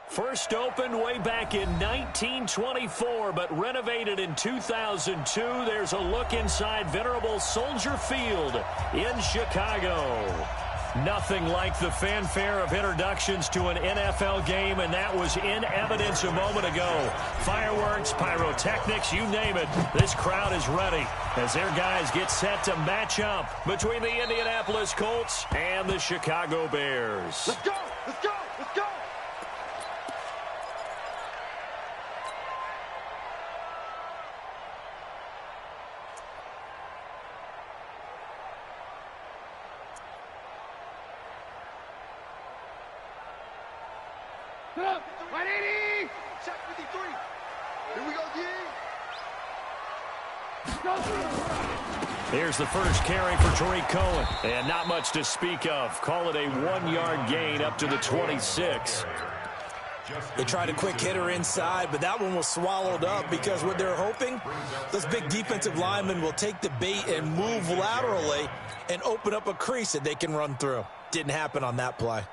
First opened way back in 1924, but renovated in 2002. There's a look inside venerable Soldier Field in Chicago. Nothing like the fanfare of introductions to an NFL game, and that was in evidence a moment ago. Fireworks, pyrotechnics, you name it. This crowd is ready as their guys get set to match up between the Indianapolis Colts and the Chicago Bears. Let's go! Let's go! Let's go! Get up! 180! Check 53. Here we go, D. Here's the first carry for Tariq Cohen. And not much to speak of. Call it a 1-yard gain up to the 26. They tried a quick hitter inside, but that one was swallowed up because what they're hoping, those big defensive linemen will take the bait and move laterally and open up a crease that they can run through. Didn't happen on that play.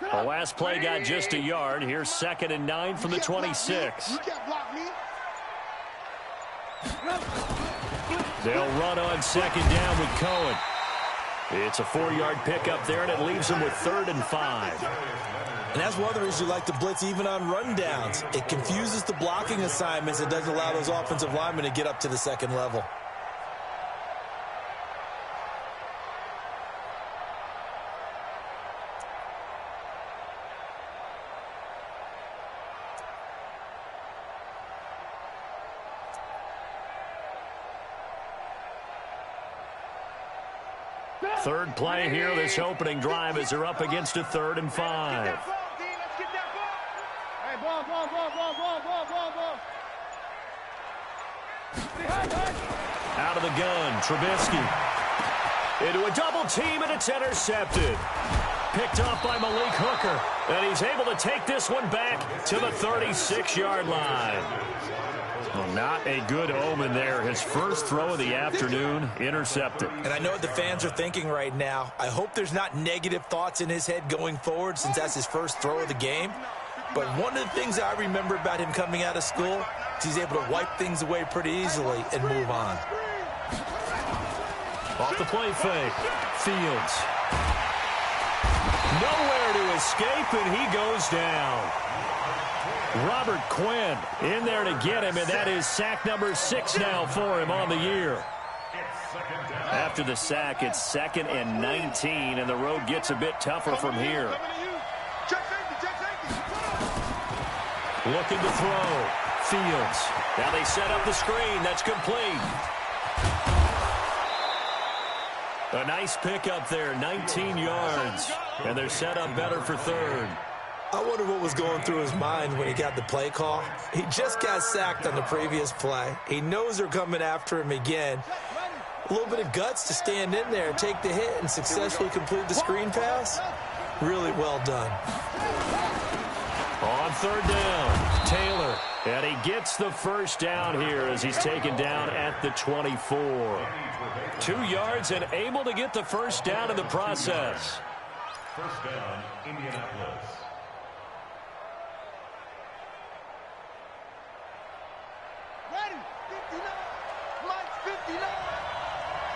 The last play got just a yard. Here's 2nd and 9 from the 26. You can't block me. They'll run on 2nd down with Cohen. It's a 4-yard pickup there, and it leaves them with 3rd and 5. And that's one of the reasons you like to blitz even on rundowns. It confuses the blocking assignments. It doesn't allow those offensive linemen to get up to the second level. Third play here, this opening drive, as they're up against a 3rd and 5. Out of the gun, Trubisky. Into a double team, and it's intercepted. Picked off by Malik Hooker, and he's able to take this one back to the 36-yard line. Well, not a good omen there. His first throw of the afternoon, intercepted. And I know what the fans are thinking right now. I hope there's not negative thoughts in his head going forward since that's his first throw of the game. But one of the things I remember about him coming out of school is he's able to wipe things away pretty easily and move on. Off the play fake. Fields. Nowhere to escape, and he goes down. Robert Quinn in there to get him, and that is sack number 6 now for him on the year. After the sack, it's 2nd and 19, and the road gets a bit tougher from here. Looking to throw. Fields. Now they set up the screen. That's complete. A nice pickup there, 19 yards. And they're set up better for 3rd. I wonder what was going through his mind when he got the play call. He just got sacked on the previous play. He knows they're coming after him again. A little bit of guts to stand in there, take the hit, and successfully complete the screen pass. Really well done. On 3rd down, Taylor. And he gets the first down here as he's taken down at the 24. 2 yards and able to get the first down in the process. First down, Indianapolis. Ready? 59. Mike 59.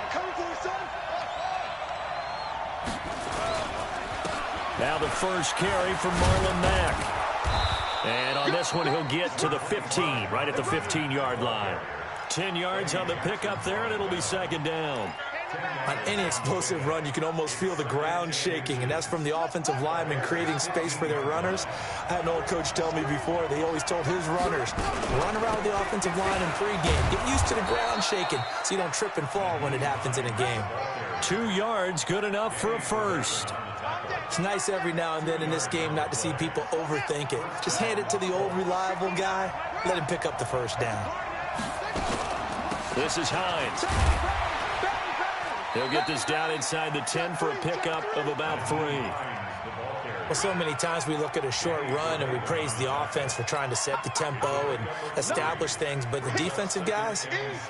I'm coming for you, son. Now the first carry from Marlon Mack. And on this one, he'll get to the 15, right at the 15-yard line. 10 yards on the pickup there, and it'll be 2nd down. On any explosive run, you can almost feel the ground shaking, and that's from the offensive linemen creating space for their runners. I had an old coach tell me before, they always told his runners, run around with the offensive line in pregame. Get used to the ground shaking so you don't trip and fall when it happens in a game. 2 yards, good enough for a first. It's nice every now and then in this game not to see people overthink it. Just hand it to the old reliable guy. Let him pick up the first down. This is Hines. He'll get this down inside the 10 for a pickup of about 3. Well, so many times we look at a short run and we praise the offense for trying to set the tempo and establish things, but the defensive guys,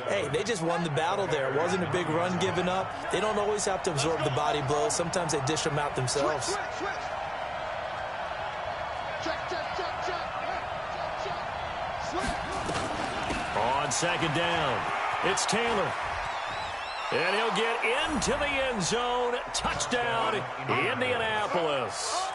hey, they just won the battle there. It wasn't a big run given up. They don't always have to absorb the body blows. Sometimes they dish them out themselves. On second down, it's Taylor. And he'll get into the end zone. Touchdown, Indianapolis.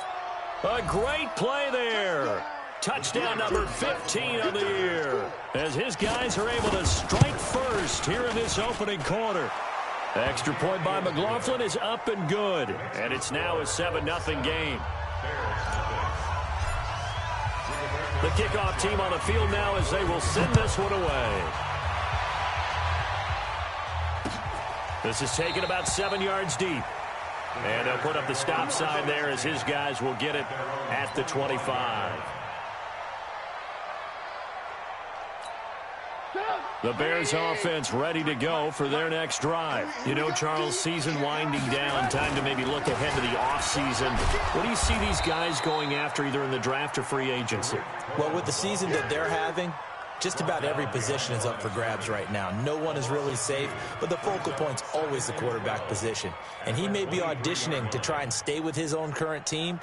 A great play there. Touchdown number 15 of the year, as his guys are able to strike first here in this opening quarter. Extra point by McLaughlin is up and good, and it's now a 7-0 game. The kickoff team on the field now as they will send this one away. This is taken about 7 yards deep. And they'll put up the stop sign there as his guys will get it at the 25. The Bears offense ready to go for their next drive. You know, Charles, season winding down, time to maybe look ahead to the offseason. What do you see these guys going after either in the draft or free agency? Well, with the season that they're having, just about every position is up for grabs right now. No one is really safe, but the focal point's always the quarterback position. And he may be auditioning to try and stay with his own current team.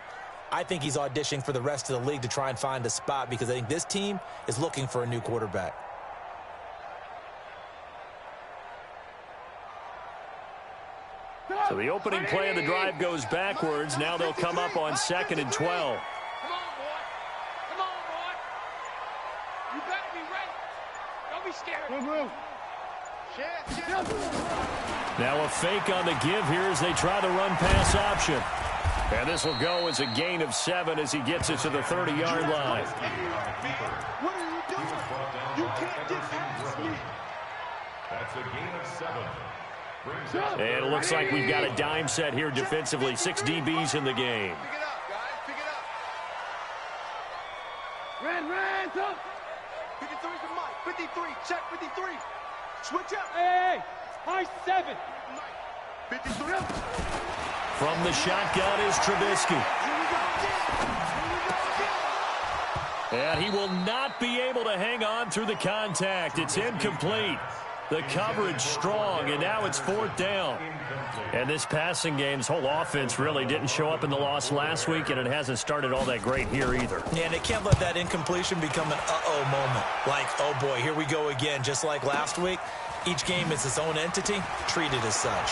I think he's auditioning for the rest of the league to try and find a spot because I think this team is looking for a new quarterback. So the opening play of the drive goes backwards. Now they'll come up on 2nd and 12. Now a fake on the give here as they try the run-pass option. And this will go as a gain of 7 as he gets it to the 30-yard line. What are you doing? You can't get past me. That's a gain of 7. And it looks like we've got a dime set here defensively. 6 DBs in the game. Pick it up, guys. Pick it up. Ran, up. 53's the mic. 53. Check 53. Switch up. Hey, high 7. 53 up. From the shotgun is Trubisky. And he will not be able to hang on through the contact. It's incomplete. The coverage strong, and now it's 4th down. And this passing game's whole offense really didn't show up in the loss last week, and it hasn't started all that great here either. Yeah, and they can't let that incompletion become an uh-oh moment. Like, oh boy, here we go again. Just like last week, each game is its own entity, treated as such.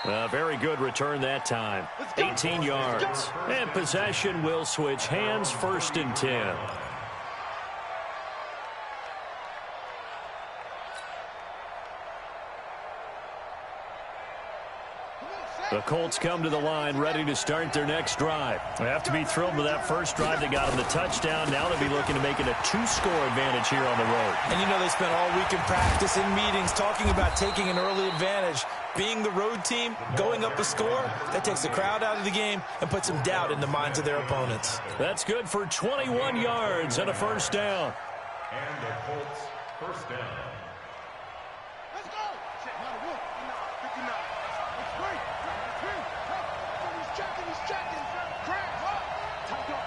A very good return that time. 18 yards. And possession will switch hands, 1st and 10. The Colts come to the line ready to start their next drive. They have to be thrilled with that first drive that got them the touchdown. Now they'll be looking to make it a 2-score advantage here on the road. And you know they spent all week in practice and meetings talking about taking an early advantage. Being the road team, going up a score, that takes the crowd out of the game and puts some doubt in the minds of their opponents. That's good for 21 yards and a 1st down. And the Colts first down. Let's go. Shit, not a wolf. 59. It's great. He's checking. Craig, up. Tight up.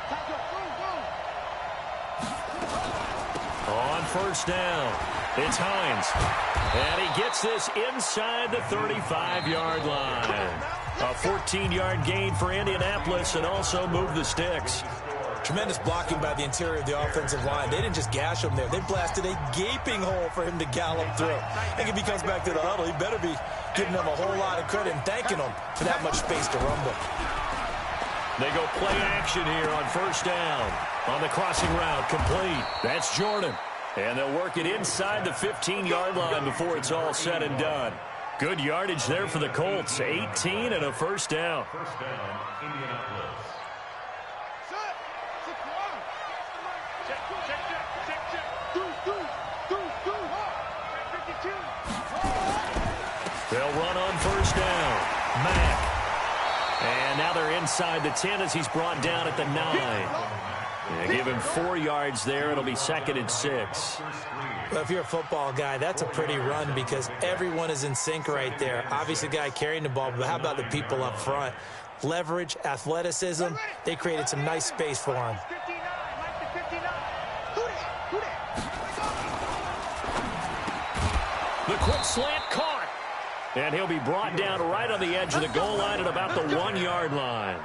Go. On 1st down, it's Hines. And he gets this inside the 35-yard line. A 14-yard gain for Indianapolis and also move the sticks. Tremendous blocking by the interior of the offensive line. They didn't just gash him there. They blasted a gaping hole for him to gallop through. I think if he comes back to the huddle, he better be giving them a whole lot of credit and thanking them for that much space to rumble. They go play action here on 1st down. On the crossing route, complete. That's Jordan. And they'll work it inside the 15-yard line before it's all said and done. Good yardage there for the Colts. 18 and a 1st down. First down, Indianapolis. They'll run on 1st down. Mack. And now they're inside the 10 as he's brought down at the 9. Yeah, give him 4 yards there. It'll be 2nd and 6. Well, if you're a football guy, that's a pretty run because everyone is in sync right there. Obviously, the guy carrying the ball, but how about the people up front? Leverage, athleticism, they created some nice space for him. The quick slant caught. And he'll be brought down right on the edge of the goal line at about the 1-yard line.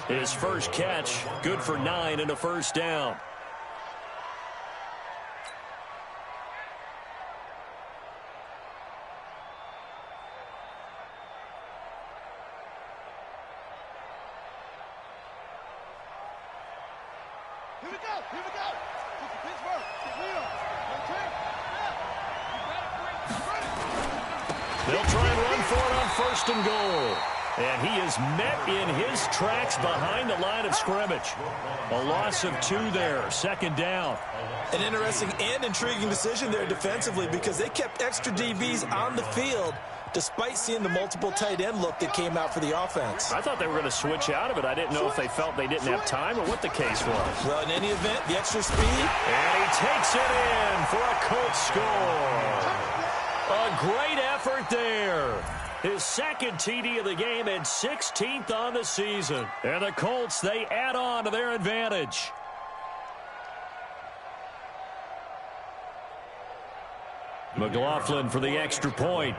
His first catch, good for 9 and a first down. Here we go. Here we go. Pittsburgh. They'll try and run for it on 1st and goal. And he is met in his tracks behind the line of scrimmage. A loss of 2 there, 2nd down. An interesting and intriguing decision there defensively because they kept extra DBs on the field despite seeing the multiple tight end look that came out for the offense. I thought they were going to switch out of it. I didn't know if they felt they didn't have time or what the case was. Well, in any event, the extra speed. And he takes it in for a Colts score. A great effort there. His 2nd TD of the game and 16th on the season. And the Colts, they add on to their advantage. McLaughlin for the extra point.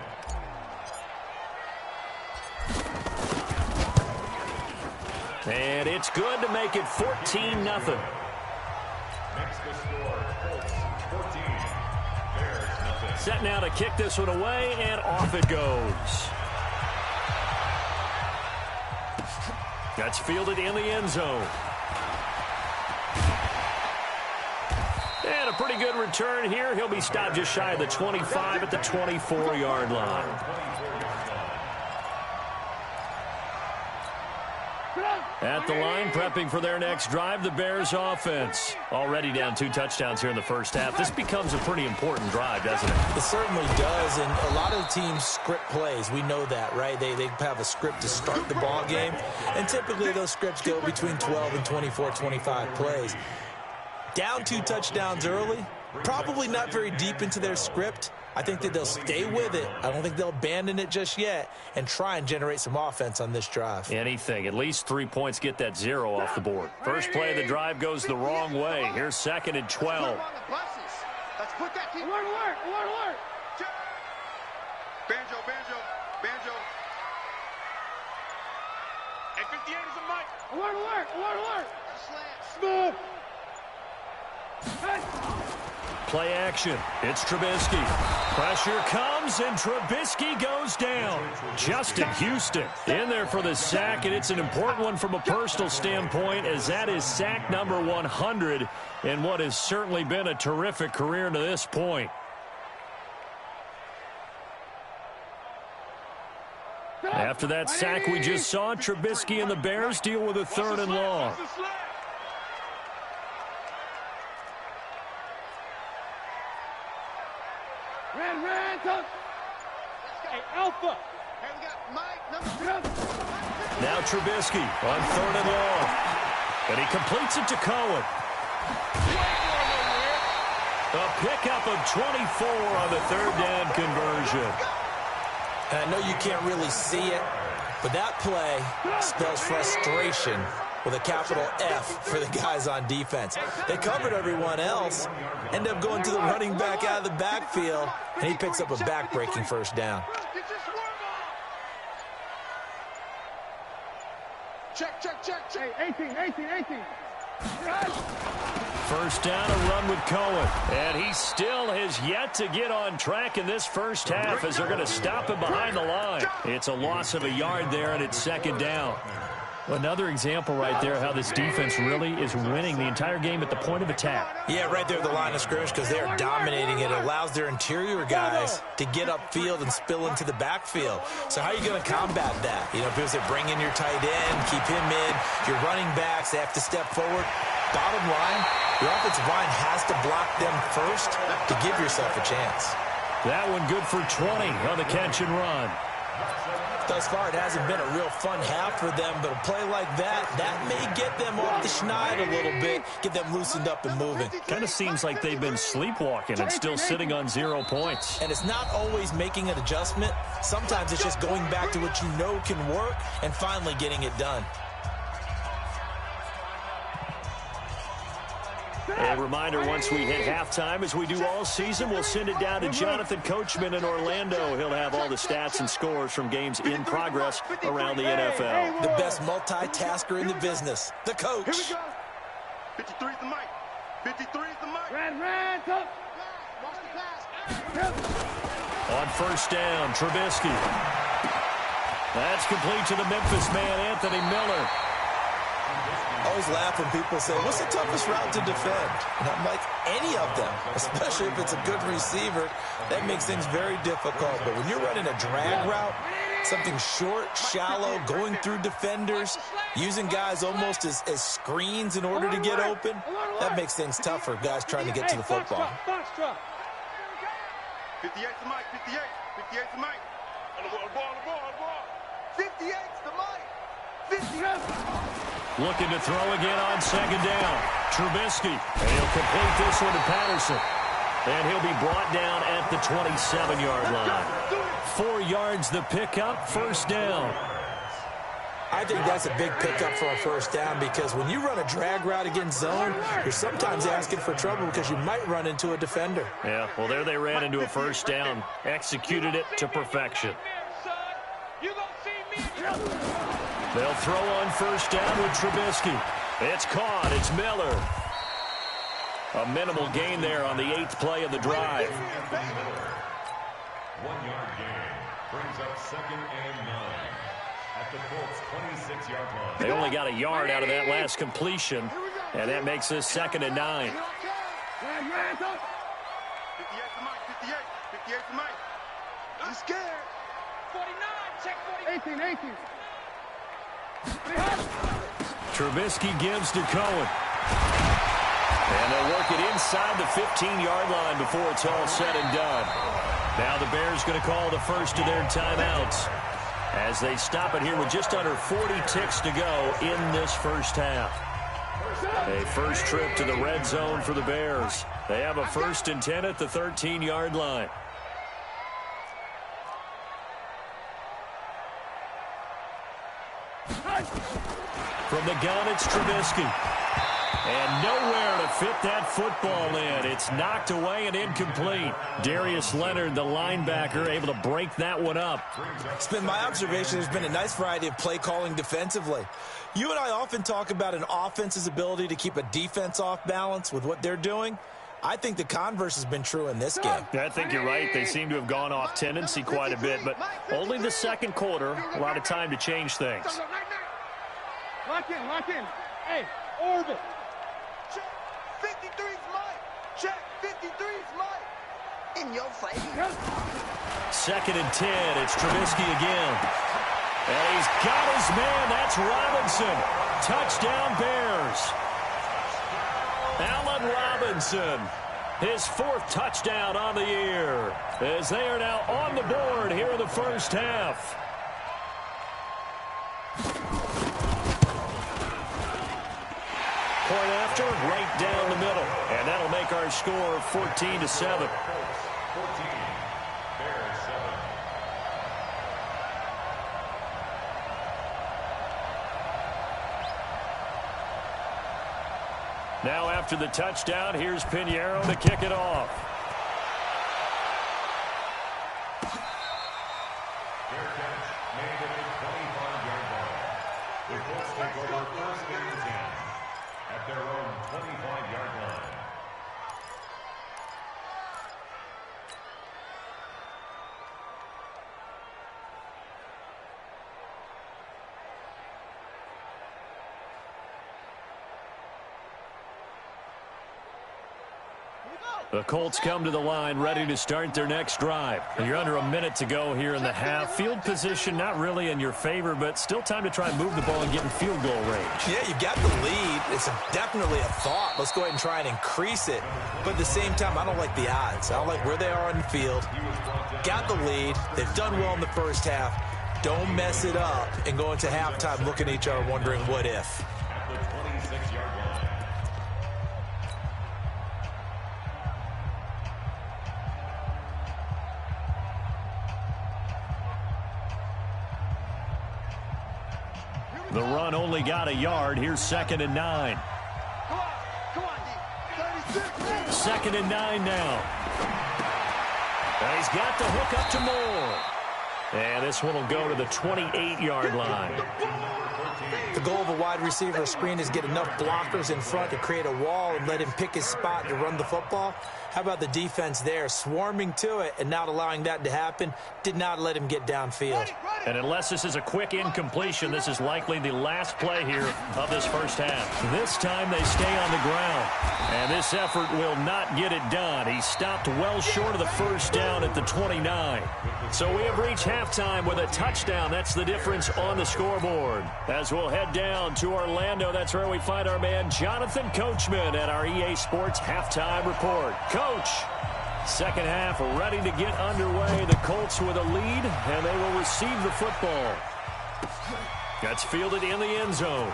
And it's good to make it 14-0. Next to score, Colts 14. Bears nothing. Set now to kick this one away, and off it goes. That's fielded in the end zone. And a pretty good return here. He'll be stopped just shy of the 25 at the 24-yard line. At the line, prepping for their next drive, the Bears offense. Already down 2 touchdowns here in the first half. This becomes a pretty important drive, doesn't it? It certainly does, and a lot of teams script plays. We know that, right? They have a script to start the ball game, and typically those scripts go between 12 and 24, 25 plays. Down 2 touchdowns early, probably not very deep into their script. I think that they'll stay with it. I don't think they'll abandon it just yet and try and generate some offense on this drive. Anything. At least 3 points get that 0 off the board. First play of the drive goes the wrong way. Here's 2nd and 12. Let's put that team. Alert, alert, alert, alert. Banjo, banjo, banjo. Hey, 58 is a mic. Alert, alert, alert, alert. Smooth. Hey. Play action. It's Trubisky. Pressure comes, and Trubisky goes down. Justin Houston in there for the sack, and it's an important one from a personal standpoint, as that is sack number 100 in what has certainly been a terrific career to this point. After that sack we just saw, Trubisky and the Bears deal with a 3rd and long. Ran, touch. Hey, Alpha. Hey, we got Mike, number 2. Now Trubisky on 3rd and long. And he completes it to Cohen. A pickup of 24 on the 3rd down conversion. And I know you can't really see it, but that play spells frustration with a capital F for the guys on defense. They covered everyone else, end up going to the running back out of the backfield, and he picks up a back-breaking first down. Check, check, check, check. Hey, 18. First down, a run with Cohen. And he still has yet to get on track in this first half as they're going to stop him behind the line. It's a loss of a yard there, and it's 2nd down. Another example right there how this defense really is winning the entire game at the point of attack. Yeah, right there at the line of scrimmage because they are dominating it. It allows their interior guys to get upfield and spill into the backfield. So how are you going to combat that? You know, because they bring in your tight end, keep him in, your running backs, they have to step forward. Bottom line, your offensive line has to block them first to give yourself a chance. That one good for 20 on the catch and run. Thus far, it hasn't been a real fun half for them, but a play like that may get them off the schneid a little bit, get them loosened up and moving. Kind of seems like they've been sleepwalking and still sitting on 0 points. And it's not always making an adjustment. Sometimes it's just going back to what you know can work and finally getting it done. A reminder, once we hit halftime, as we do all season, we'll send it down to Jonathan Coachman in Orlando. He'll have all the stats and scores from games in progress around the NFL. The best multitasker in the business, the coach. Here we go. 53 is the mic. 53 is the mic. Red, touch. Watch the pass. On first down, Trubisky. That's complete to the Memphis man, Anthony Miller. I always laugh when people say, what's the toughest route to defend? And I'm like, any of them, especially if it's a good receiver. That makes things very difficult. But when you're running a drag route, something short, shallow, going through defenders, using guys almost as screens in order to get open, that makes things tough for guys trying to get to the football. 58's the mic. 58. 58's the mic. On the ball. 58's the mic. 58. Looking to throw again on second down. Trubisky. And he'll complete this one to Patterson. And he'll be brought down at the 27-yard line. 4 yards the pickup, first down. I think that's a big pickup for a first down because when you run a drag route against zone, you're sometimes asking for trouble because you might run into a defender. Yeah, well, there they ran into a first down. Executed it to perfection. They'll throw on first down with Trubisky. It's caught. It's Miller. A minimal gain there on the 8th play of the drive. 1 yard gain brings up 2nd and 9 at the Colts 26-yard line. They only got a yard out of that last completion, and that makes this 2nd and 9. 58's the mic. 58's the mic. I'm scared. 49, check 40. 18. Trubisky gives to Cohen. And they'll work it inside the 15-yard line before it's all said and done. Now the Bears going to call the first of their timeouts as they stop it here with just under 40 ticks to go in this first half. A first trip to the red zone for the Bears. They have a 1st and 10 at the 13-yard line. From the gun, it's Trubisky. And nowhere to fit that football in. It's knocked away and incomplete. Darius Leonard, the linebacker, able to break that one up. It's been my observation there's been a nice variety of play calling defensively. You and I often talk about an offense's ability to keep a defense off balance with what they're doing. I think the converse has been true in this game. I think you're right. They seem to have gone off tendency quite a bit, but only the second quarter, a lot of time to change things. Lock in. Hey, orbit. Check. 53's mic. Check. 53's mic. In your face. 2nd and 10. It's Trubisky again. And he's got his man. That's Robinson. Touchdown, Bears. Allen Robinson. His 4th touchdown on the year. As they are now on the board here in the first half. Point after, right down the middle. And that'll make our score 14-7. 14, Bears 7. Now after the touchdown, here's Pinheiro to kick it off. Their catch made at the 25-yard line. The Colts take over 1st and 10 at their own 25-yard line. The Colts come to the line ready to start their next drive. You're under a minute to go here in the half. Field position not really in your favor, but still time to try and move the ball and get in field goal range. Yeah, you got the lead. It's definitely a thought. Let's go ahead and try and increase it. But at the same time, I don't like the odds. I don't like where they are on the field. Got the lead. They've done well in the first half. Don't mess it up and go into halftime looking at each other wondering what if. At the 26-yard line. The run only got a yard. Here's 2nd and 9. Come on, D. 36. 2nd and 9 now. And he's got the hook up to Moore. And this one will go to the 28-yard line. The goal of a wide receiver screen is get enough blockers in front to create a wall and let him pick his spot to run the football. How about the defense there, swarming to it and not allowing that to happen? Did not let him get downfield. And unless this is a quick incompletion, this is likely the last play here of this first half. This time they stay on the ground. And this effort will not get it done. He stopped well short of the first down at the 29. So we have reached halftime with a touchdown. That's the difference on the scoreboard. As we'll head down to Orlando, that's where we find our man Jonathan Coachman at our EA Sports Halftime Report. Coach, second half ready to get underway. The Colts with a lead, and they will receive the football. That's fielded in the end zone.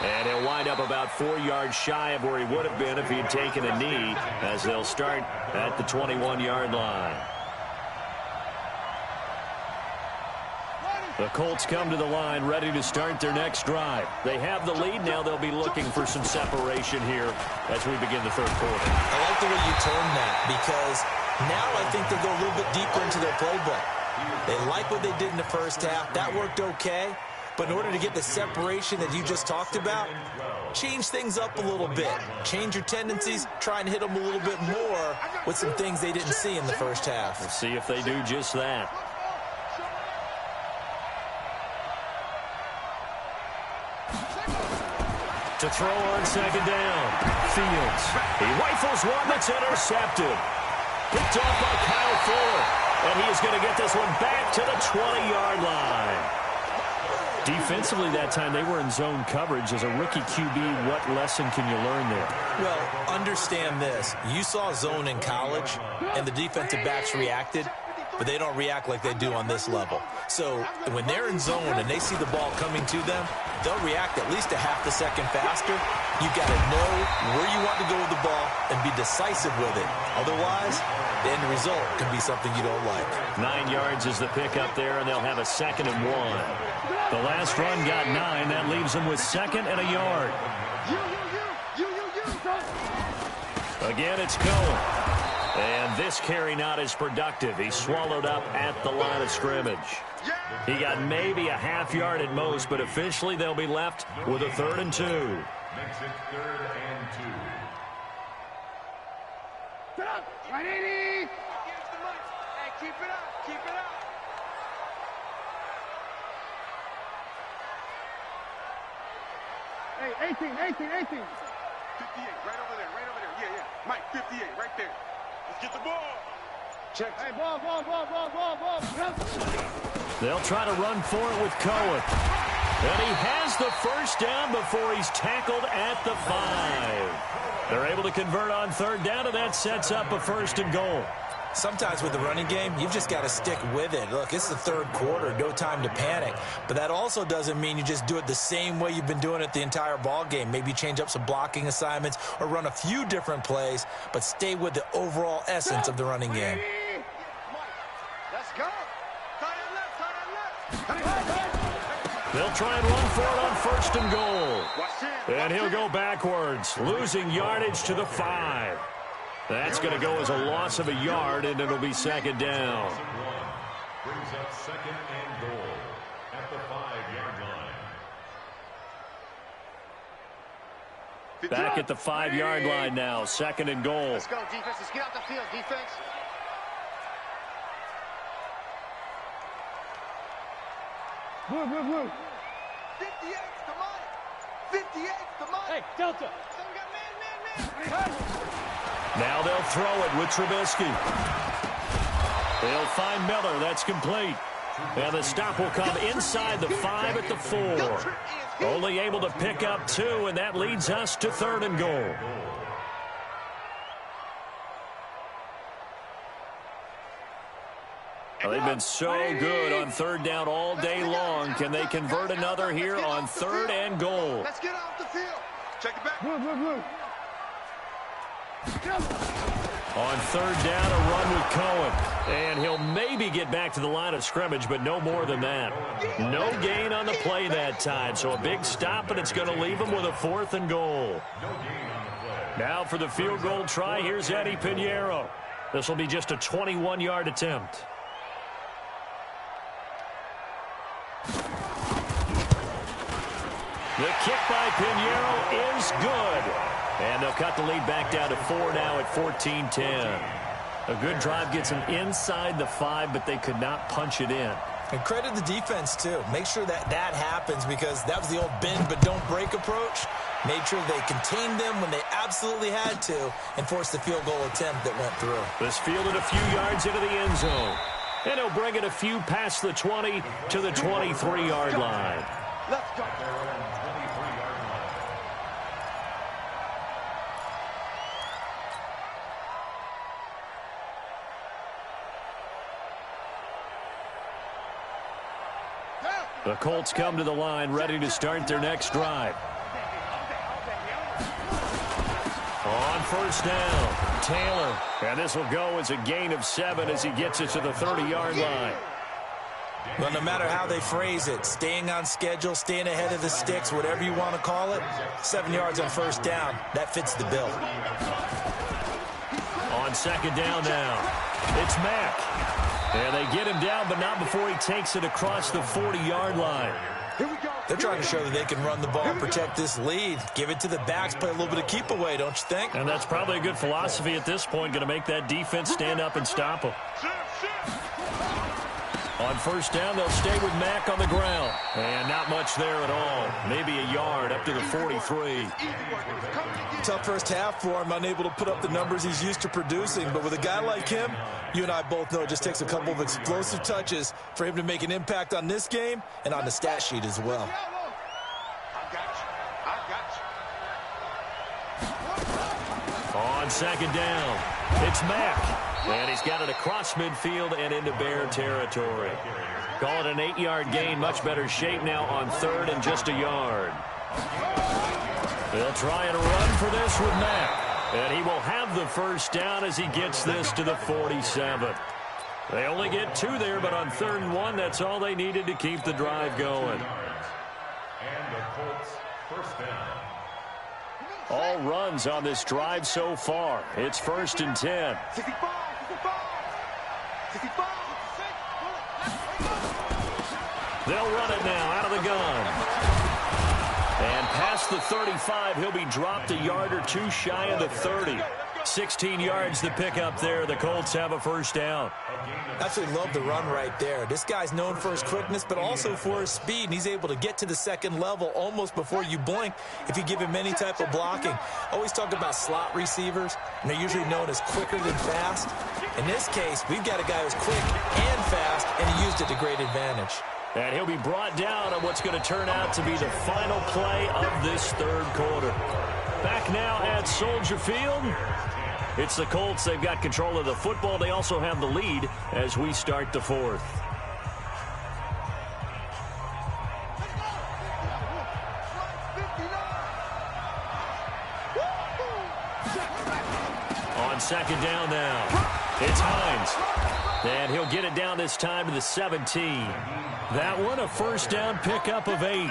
And he'll wind up about 4 yards shy of where he would have been if he had taken a knee, as they'll start at the 21-yard line. The Colts come to the line ready to start their next drive. They have the lead. Now they'll be looking for some separation here as we begin the third quarter. I like the way you term that, because now I think they go a little bit deeper into their playbook. They like what they did in the first half. That worked okay. But in order to get the separation that you just talked about, change things up a little bit. Change your tendencies, try and hit them a little bit more with some things they didn't see in the first half. Let's see if they do just that. To throw on second down. Fields. He rifles one that's intercepted. Picked off by Kyle Fuller. And he is going to get this one back to the 20-yard line. Defensively that time, they were in zone coverage. As a rookie QB, what lesson can you learn there? Well, understand this. You saw zone in college, and the defensive backs reacted, but they don't react like they do on this level. So when they're in zone and they see the ball coming to them, they'll react at least a half a second faster. You've got to know where you want to go with the ball and be decisive with it. Otherwise, the end result can be something you don't like. 9 yards is the pickup there, and they'll have a 2nd and 1. The last run got 9. That leaves them with 2nd and a yard. Again, it's Cohen. And this carry not as productive. He's swallowed up at the line of scrimmage. He got maybe a half yard at most, but officially they'll be left with a 3rd and 2. Makes it 3rd and 2. Sit up. 180. Hey, keep it up. Keep it up. Hey, 18. 58, right over there. Yeah. Mike, 58, right there. Let's get the ball. Check. Hey, ball. They'll try to run for it with Cohen. And he has the first down before he's tackled at the 5. They're able to convert on 3rd down, and that sets up a 1st and goal. Sometimes with the running game, you've just got to stick with it. Look, it's the 3rd quarter, no time to panic. But that also doesn't mean you just do it the same way you've been doing it the entire ball game. Maybe change up some blocking assignments or run a few different plays, but stay with the overall essence of the running game. Let's go. Tight left. They'll try and run for it on 1st and goal. And he'll go backwards, losing yardage to the 5. That's going to go as a loss of a yard, and it'll be 2nd down. Brings up 2nd and goal at the 5-yard line. Back at the 5-yard line now, 2nd and goal. Let's go, defense. Let's get out the field, defense. Blue. 58's the money. 58's the money. Hey, Delta. So we got man. Now they'll throw it with Trubisky. They'll find Miller. That's complete. And the stop will come inside the 5 at the 4. Only able to pick up 2, and that leads us to 3rd and goal. Well, they've been so good on third down all day long. Can they convert another here on third and goal? Let's get off the field. Check it back. Blue. On third down, a run with Cohen. And he'll maybe get back to the line of scrimmage, but no more than that. No gain on the play that time. So a big stop, and it's going to leave him with a 4th and goal. Now for the field goal try, here's Eddie Pinheiro. This will be just a 21-yard attempt. The kick by Pinheiro is good. And they'll cut the lead back down to 4 now at 14-10. A good drive gets them inside the 5, but they could not punch it in. And credit the defense, too. Make sure that happens, because that was the old bend but don't break approach. Made sure they contained them when they absolutely had to and forced the field goal attempt that went through. This fielded a few yards into the end zone. And he'll bring it a few past the 20 to the 23-yard line. Let's go. The Colts come to the line, ready to start their next drive. On first down, Taylor. And this will go as a gain of 7 as he gets it to the 30-yard line. Well, no matter how they phrase it, staying on schedule, staying ahead of the sticks, whatever you want to call it, 7 yards on first down, that fits the bill. On second down now, it's Mack. And they get him down, but not before he takes it across the 40-yard line. They're trying to show that they can run the ball and protect this lead. Give it to the backs, play a little bit of keep away, don't you think? And that's probably a good philosophy at this point, going to make that defense stand up and stop them. On first down, they'll stay with Mack on the ground. And not much there at all. Maybe a yard up to the 43. Tough first half for him, unable to put up the numbers he's used to producing. But with a guy like him, you and I both know it just takes a couple of explosive touches for him to make an impact on this game and on the stat sheet as well. On second down, it's Mack. And he's got it across midfield and into Bear territory. Call it an 8-yard gain. Much better shape now on third and just a yard. They'll try and run for this with Mack. And he will have the first down as he gets this to the 47. They only get 2 there, but on 3rd and 1, that's all they needed to keep the drive going. And the Colts first down. All runs on this drive so far. It's 1st and 10. 65. They'll run it now out of the gun. And past the 35, he'll be dropped a yard or 2 shy of the 30. 16 yards to pick up there. The Colts have a first down. Absolutely love the run right there. This guy's known for his quickness, but also for his speed. And he's able to get to the second level almost before you blink if you give him any type of blocking. Always talk about slot receivers, and they're usually known as quicker than fast. In this case, we've got a guy who's quick and fast, and he used it to great advantage. And he'll be brought down on what's going to turn out to be the final play of this 3rd quarter. Back now at Soldier Field. It's the Colts. They've got control of the football. They also have the lead as we start the 4th. On second down now, it's Hines. And he'll get it down this time to the 17. That one, a first down pickup of 8.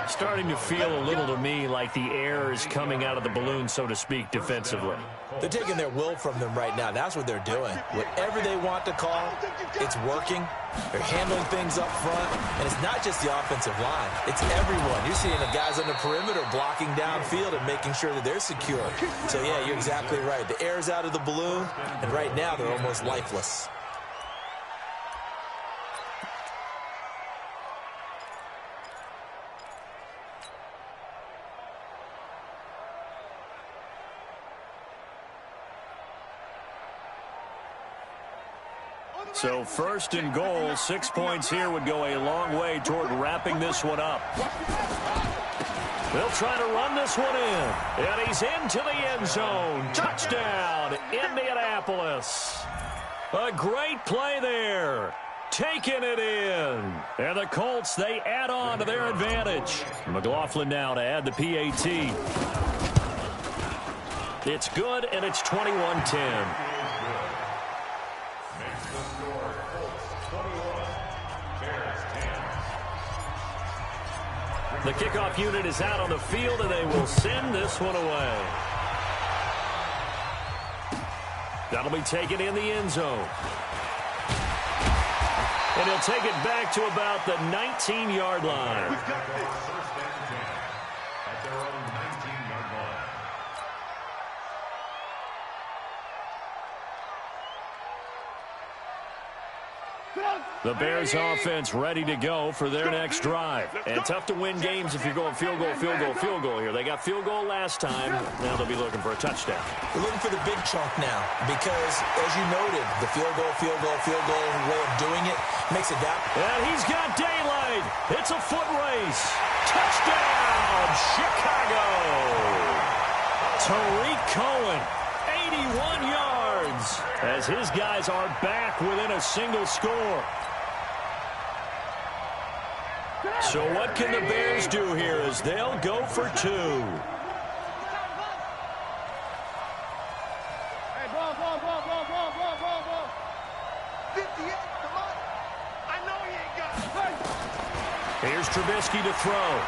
Starting to feel a little to me like the air is coming out of the balloon, so to speak, defensively. They're taking their will from them right now. That's what they're doing. Whatever they want to call, it's working. They're handling things up front. And it's not just the offensive line. It's everyone. You're seeing the guys on the perimeter blocking downfield and making sure that they're secure. So, yeah, you're exactly right. The air's out of the balloon, and right now they're almost lifeless. So 1st and goal, 6 points here would go a long way toward wrapping this one up. They'll try to run this one in. And he's into the end zone. Touchdown, Indianapolis. A great play there. Taking it in. And the Colts, they add on to their advantage. McLaughlin now to add the PAT. It's good, and it's 21-10. The kickoff unit is out on the field, and they will send this one away. That'll be taken in the end zone. And he'll take it back to about the 19-yard line. First and 10 at their own 19-yard line. The Bears offense ready to go for their next drive. And tough to win games if you're going field goal, field goal, field goal here. They got field goal last time. Now they'll be looking for a touchdown. They're looking for the big chunk now because, as you noted, the field goal way of doing it makes it that. And he's got daylight. It's a foot race. Touchdown, Chicago. Tariq Cohen, 81 yards, as his guys are back within a single score. So what can the Bears do here as they'll go for two? Hey, ball. 58, come on. I know he ain't got it. Here's Trubisky to throw.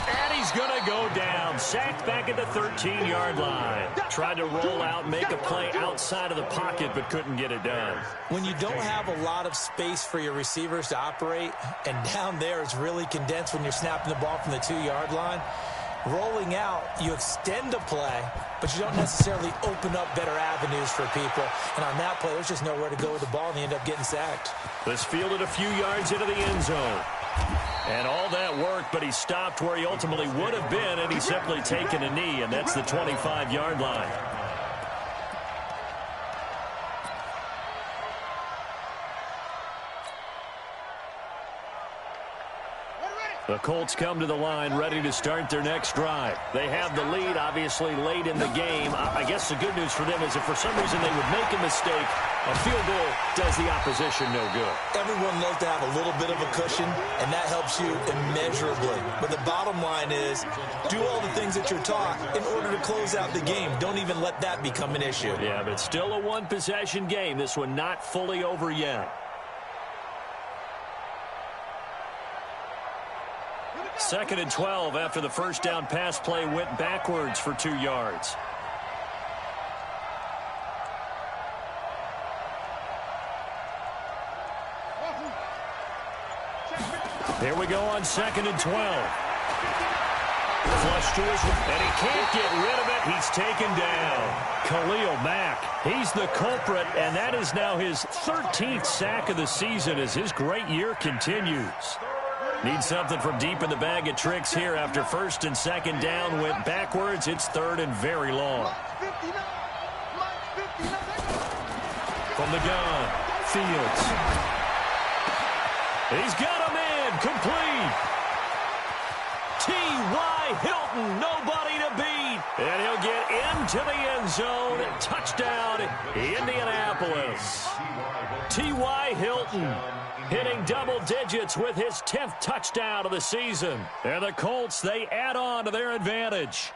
And he's going to go down. Sacked back at the 13-yard line. Tried to roll out, make a play outside of the pocket, but couldn't get it done. When you don't have a lot of space for your receivers to operate, and down there it's really condensed when you're snapping the ball from the 2-yard line, rolling out, you extend the play, but you don't necessarily open up better avenues for people. And on that play, there's just nowhere to go with the ball, and they end up getting sacked. This fielded a few yards into the end zone. And all that worked, but he stopped where he ultimately would have been, and he's simply taken a knee, and that's the 25-yard line. The Colts come to the line ready to start their next drive. They have the lead, obviously, late in the game. I guess the good news for them is if for some reason they would make a mistake, a field goal does the opposition no good. Everyone loves to have a little bit of a cushion, and that helps you immeasurably. But the bottom line is, do all the things that you're taught in order to close out the game. Don't even let that become an issue. Yeah, but still a one-possession game. This one not fully over yet. Second and 12 after the first down pass play went backwards for 2 yards. Here we go on second and 12. Flush to his, and he can't get rid of it. He's taken down. Khalil Mack, he's the culprit, and that is now his 13th sack of the season as his great year continues. Needs something from deep in the bag of tricks here after first and second down went backwards. It's third and very long. From the gun, Fields. He's got him in, complete. T.Y. Hilton, nobody to beat. And he'll get into the end zone. Touchdown, Indianapolis. T.Y. Hilton hitting double digits with his 10th touchdown of the season. And the Colts, they add on to their advantage.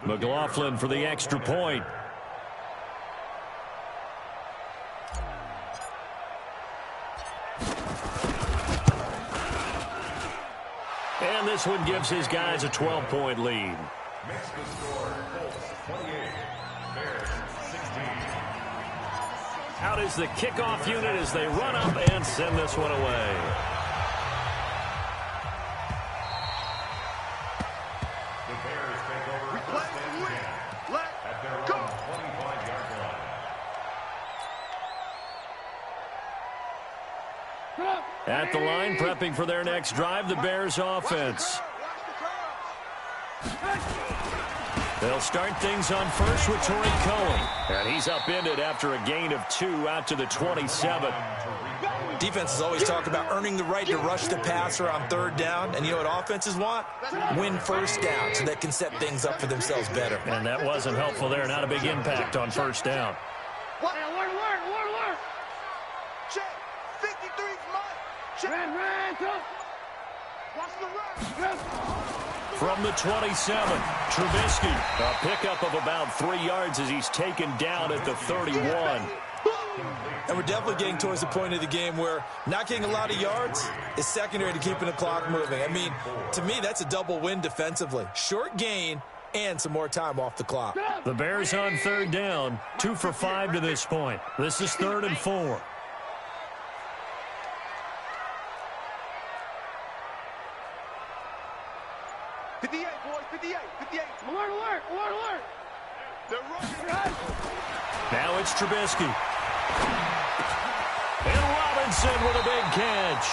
McLaughlin for the extra point. And this one gives his guys a 12-point lead. Makes the score, Colts 28, Bears 16. Out is the kickoff unit as they run up and send this one away. The Bears take over first and 10 at their own 25-yard line. At the line, prepping for their next drive, the Bears offense. They'll start things on first with Tariq Cohen. And he's upended after a gain of 2 out to the 27. Defenses always talk about earning the right to rush the passer on third down. And you know what offenses want? Win first down so they can set things up for themselves better. And that wasn't helpful there. Not a big impact on first down. What? Alert. Check. 53's mine. Check. Run, go. Watch the run. From the 27, Trubisky. A pickup of about 3 yards as he's taken down at the 31. And we're definitely getting towards the point of the game where not getting a lot of yards is secondary to keeping the clock moving. I mean, to me, that's a double win defensively. Short gain and some more time off the clock. The Bears on third down, 2 for 5 to this point. This is 3rd and 4. Alert. They're running. Now it's Trubisky. And Robinson with a big catch.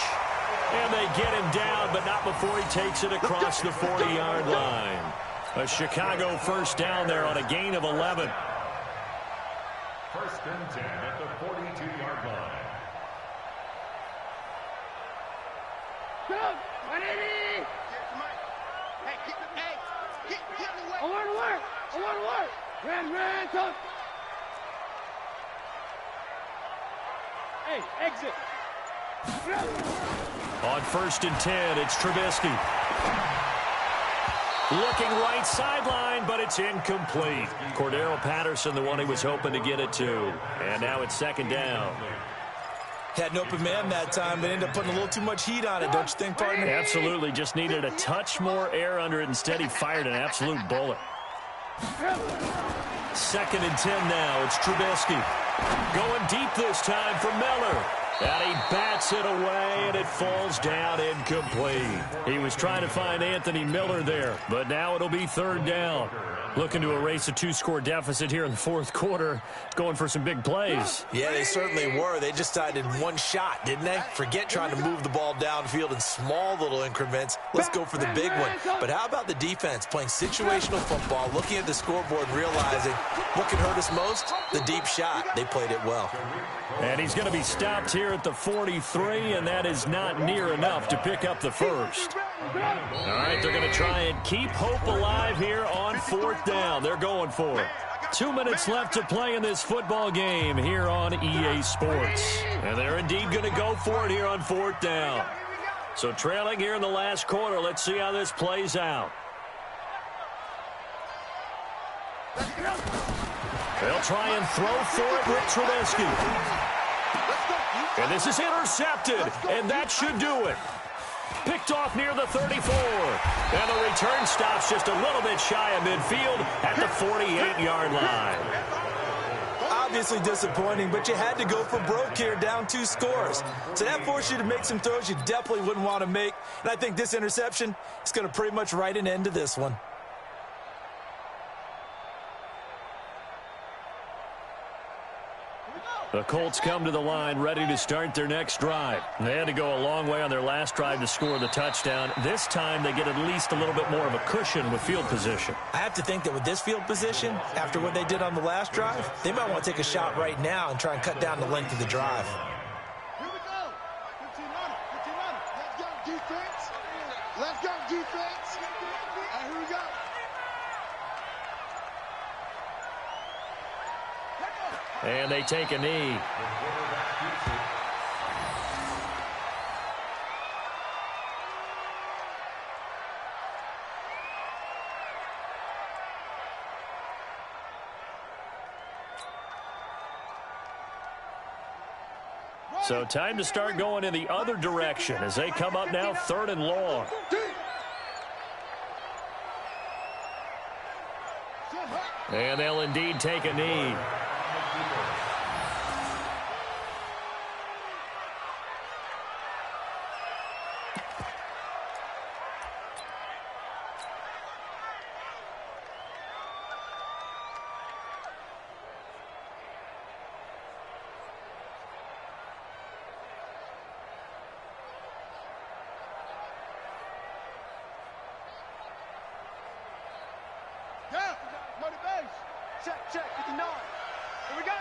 And they get him down, but not before he takes it across the 40-yard line. A Chicago first down there on a gain of 11. 1st and 10 at the 42-yard line. Go. 180. Alert. Run, go. Hey, exit. On 1st and 10, it's Trubisky. Looking right sideline, but it's incomplete. Cordero Patterson, the one he was hoping to get it to. And now it's 2nd down. Had an open man that time, but ended up putting a little too much heat on it, don't you think, partner? Absolutely, just needed a touch more air under it. Instead, he fired an absolute bullet. 2nd and 10 now. It's Trubisky. Going deep this time for Miller. And he bats it away, and it falls down incomplete. He was trying to find Anthony Miller there, but now it'll be 3rd down. Looking to erase a 2-score deficit here in the 4th quarter. Going for some big plays. Yeah, they certainly were. They decided one shot, didn't they? Forget trying to move the ball downfield in small little increments. Let's go for the big one. But how about the defense playing situational football, looking at the scoreboard and realizing what can hurt us most? The deep shot. They played it well. And he's going to be stopped here at the 43, and that is not near enough to pick up the first. All right, they're going to try and keep hope alive here on 4th down. They're going for it. 2 minutes left to play in this football game here on EA Sports. And they're indeed going to go for it here on 4th down. So trailing here in the last quarter, let's see how this plays out. They'll try and throw for it with Trubisky. And this is intercepted, and that should do it. Picked off near the 34. And the return stops just a little bit shy of midfield at the 48-yard line. Obviously disappointing, but you had to go for broke here, down 2 scores. So that forced you to make some throws you definitely wouldn't want to make. And I think this interception is going to pretty much write an end to this one. The Colts come to the line ready to start their next drive. They had to go a long way on their last drive to score the touchdown. This time they get at least a little bit more of a cushion with field position. I have to think that with this field position, after what they did on the last drive, they might want to take a shot right now and try and cut down the length of the drive. Here we go. 15 on it. Let's go, defense. Let's go, defense. All right, here we go. And they take a knee. So time to start going in the other direction as they come up now 3rd and long. And they'll indeed take a knee. Yeah, money base. Check, 59. Here we go.